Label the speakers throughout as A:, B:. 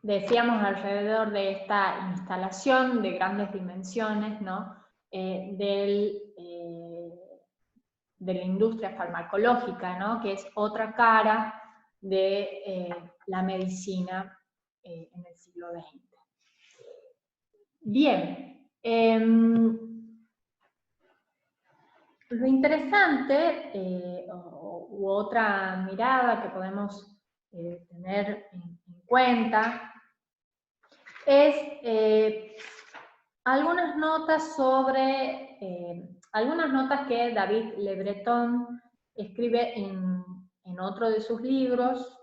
A: decíamos alrededor de esta instalación de grandes dimensiones, ¿no? De la industria farmacológica, ¿no? Que es otra cara de la medicina en el siglo XX. Bien, lo interesante, u otra mirada que podemos tener en cuenta, es algunas notas algunas notas que David Le Breton escribe en otro de sus libros,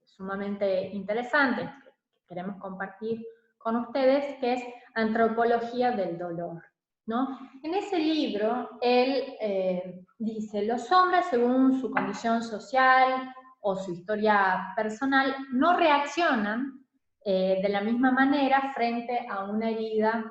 A: sumamente interesantes, que queremos compartir con ustedes, que es Antropología del Dolor, ¿no? En ese libro, él dice, los hombres, según su condición social o su historia personal, no reaccionan de la misma manera frente a una herida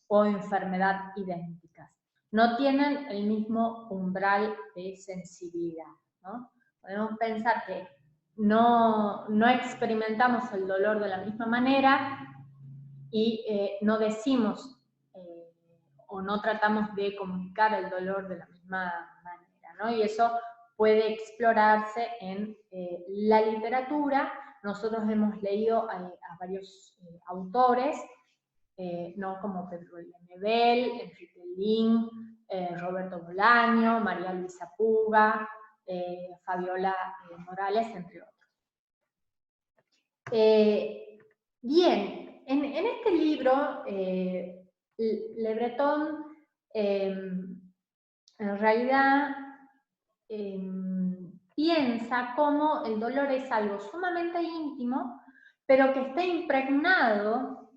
A: o enfermedad idénticas. No tienen el mismo umbral de sensibilidad, ¿no? Podemos pensar que no experimentamos el dolor de la misma manera y no decimos o no tratamos de comunicar el dolor de la misma manera, ¿no? Y eso puede explorarse en la literatura. Nosotros hemos leído a varios autores, ¿no? Como Pedro Lemebel, Enrique Lin, Roberto Bolaño, María Luisa Puga, Fabiola Morales, entre otros. Bien, en este libro, Le Breton en realidad piensa cómo el dolor es algo sumamente íntimo, pero que está impregnado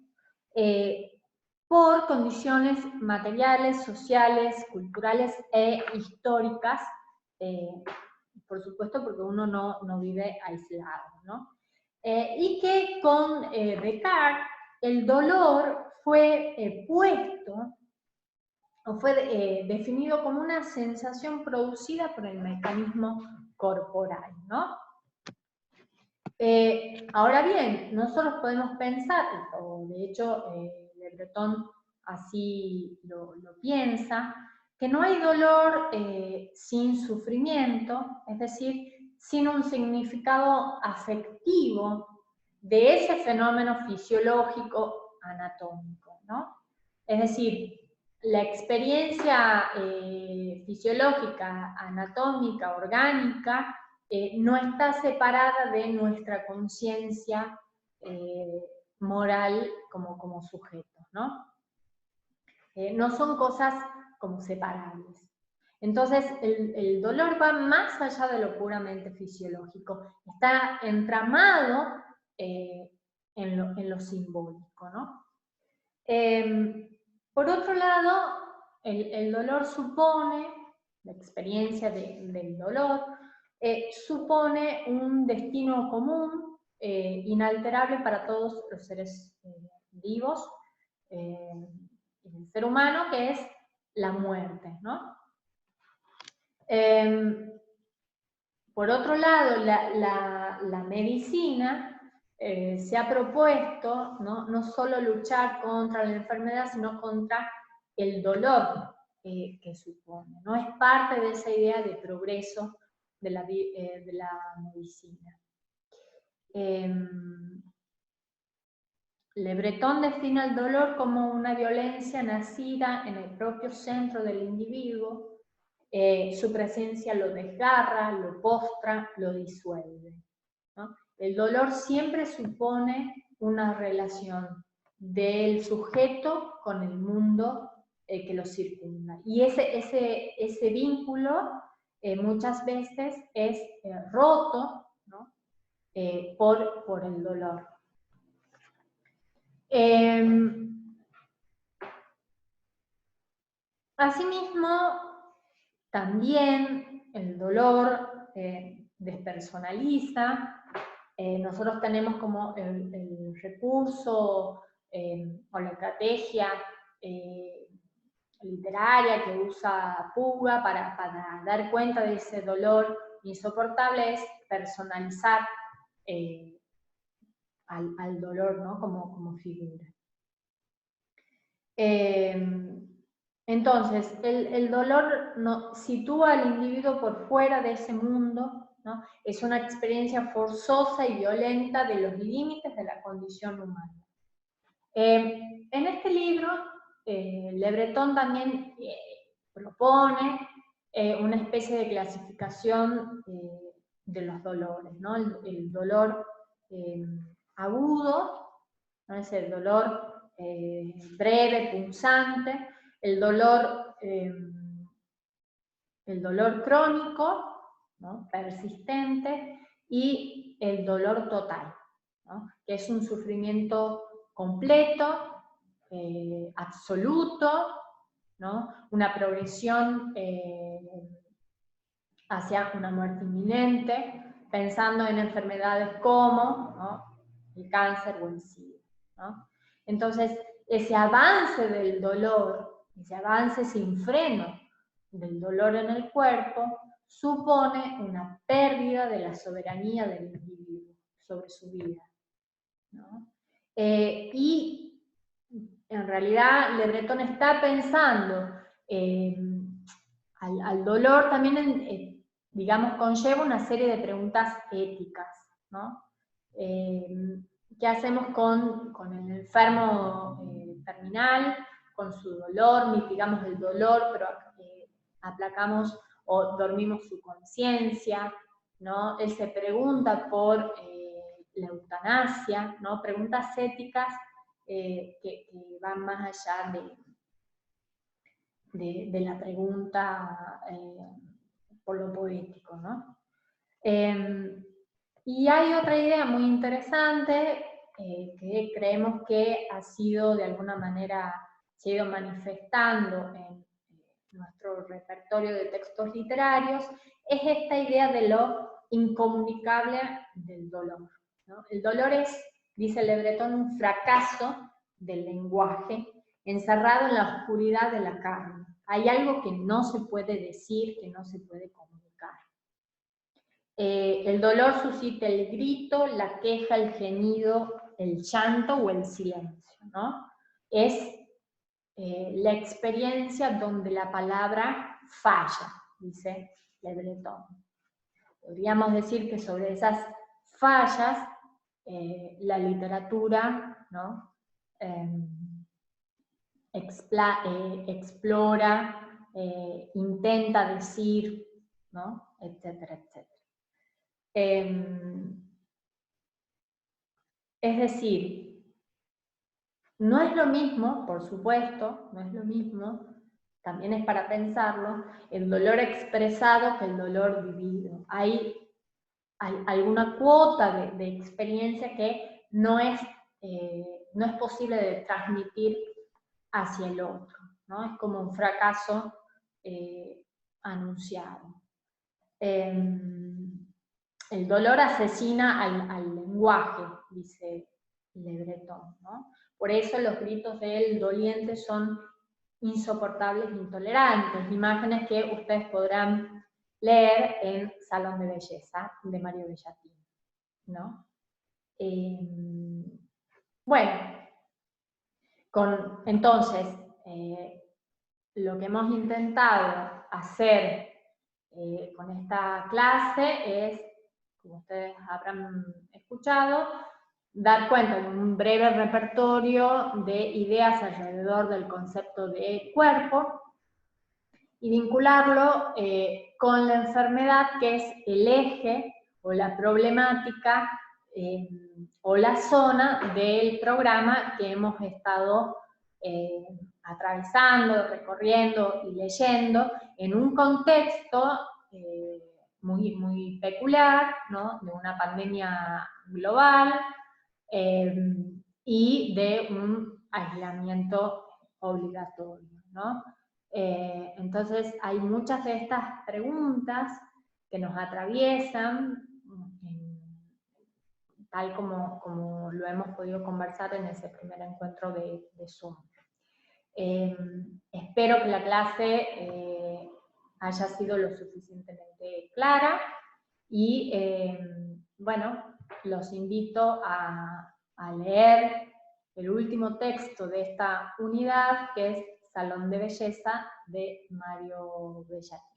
A: por condiciones materiales, sociales, culturales e históricas, por supuesto porque uno no vive aislado, ¿no? Y que con Descartes el dolor fue puesto o fue definido como una sensación producida por el mecanismo corporal, ¿no? Ahora bien, nosotros podemos pensar, o de hecho Le Breton así lo piensa, que no hay dolor sin sufrimiento, es decir, sin un significado afectivo de ese fenómeno fisiológico anatómico, ¿no? Es decir, la experiencia fisiológica, anatómica, orgánica, no está separada de nuestra conciencia moral como sujetos, ¿no? No son cosas como separables. Entonces, el dolor va más allá de lo puramente fisiológico, está entramado en lo simbólico, ¿no? Por otro lado, el dolor supone, la experiencia del dolor, supone un destino común, inalterable para todos los seres vivos, el ser humano, que es la muerte, ¿no? Por otro lado, la medicina se ha propuesto no solo luchar contra la enfermedad, sino contra el dolor que supone, ¿no? Es parte de esa idea de progreso de la medicina. Le Breton define el dolor como una violencia nacida en el propio centro del individuo. Su presencia lo desgarra, lo postra, lo disuelve, ¿no? El dolor siempre supone una relación del sujeto con el mundo que lo circunda. Y ese vínculo muchas veces es roto, ¿no? por el dolor. Asimismo, también el dolor despersonaliza. Nosotros tenemos como el recurso o la estrategia literaria que usa Puga para dar cuenta de ese dolor insoportable es personalizar al dolor, ¿no? Como figura. Entonces, el dolor sitúa al individuo por fuera de ese mundo, ¿no? Es una experiencia forzosa y violenta de los límites de la condición humana. En este libro, Le Breton también propone una especie de clasificación de los dolores, ¿no? El dolor agudo, ¿no? Es el dolor breve, punzante, el dolor crónico, ¿no? Persistente, y el dolor total, ¿no? Que es un sufrimiento completo, absoluto, ¿no? Una progresión hacia una muerte inminente, pensando en enfermedades como, ¿no? El cáncer o el SIDA, ¿no? Entonces, ese avance del dolor, ese avance sin freno del dolor en el cuerpo, supone una pérdida de la soberanía del individuo sobre su vida, ¿no? Y en realidad Le Breton está pensando al dolor también, digamos, conlleva una serie de preguntas éticas, ¿no? ¿Qué hacemos con el enfermo terminal, con su dolor? Mitigamos el dolor, pero aplacamos o dormimos su conciencia, ¿no? Él se pregunta por la eutanasia, ¿no? Preguntas éticas que van más allá de la pregunta por lo poético, ¿no? Y hay otra idea muy interesante que creemos que ha sido de alguna manera, se ha ido manifestando en nuestro repertorio de textos literarios, es esta idea de lo incomunicable del dolor, ¿no? El dolor es, dice Le Breton, un fracaso del lenguaje encerrado en la oscuridad de la carne. Hay algo que no se puede decir, que no se puede comunicar. El dolor suscita el grito, la queja, el gemido, el llanto o el silencio, ¿no? Es la experiencia donde la palabra falla, dice Le Breton. Podríamos decir que sobre esas fallas la literatura, ¿no? Explora, intenta decir, ¿no? Etcétera, etcétera. Es decir, no es lo mismo, por supuesto, no es lo mismo, también es para pensarlo, el dolor expresado que el dolor vivido. Hay alguna cuota de experiencia que no es posible de transmitir hacia el otro, ¿no? Es como un fracaso anunciado. El dolor asesina al lenguaje, dice Le Breton, ¿no? Por eso los gritos del doliente son insoportables e intolerantes, imágenes que ustedes podrán leer en Salón de Belleza, de Mario Bellatín, ¿no? Bueno, entonces, lo que hemos intentado hacer con esta clase es, como ustedes habrán escuchado, dar cuenta de un breve repertorio de ideas alrededor del concepto de cuerpo y vincularlo con la enfermedad, que es el eje o la problemática o la zona del programa que hemos estado atravesando, recorriendo y leyendo en un contexto muy, muy peculiar, ¿no? De una pandemia global y de un aislamiento obligatorio, ¿no? Entonces hay muchas de estas preguntas que nos atraviesan, tal como lo hemos podido conversar en ese primer encuentro de Zoom. Espero que la clase haya sido lo suficientemente clara y bueno, los invito a a leer el último texto de esta unidad, que es Salón de Belleza de Mario Bellatin.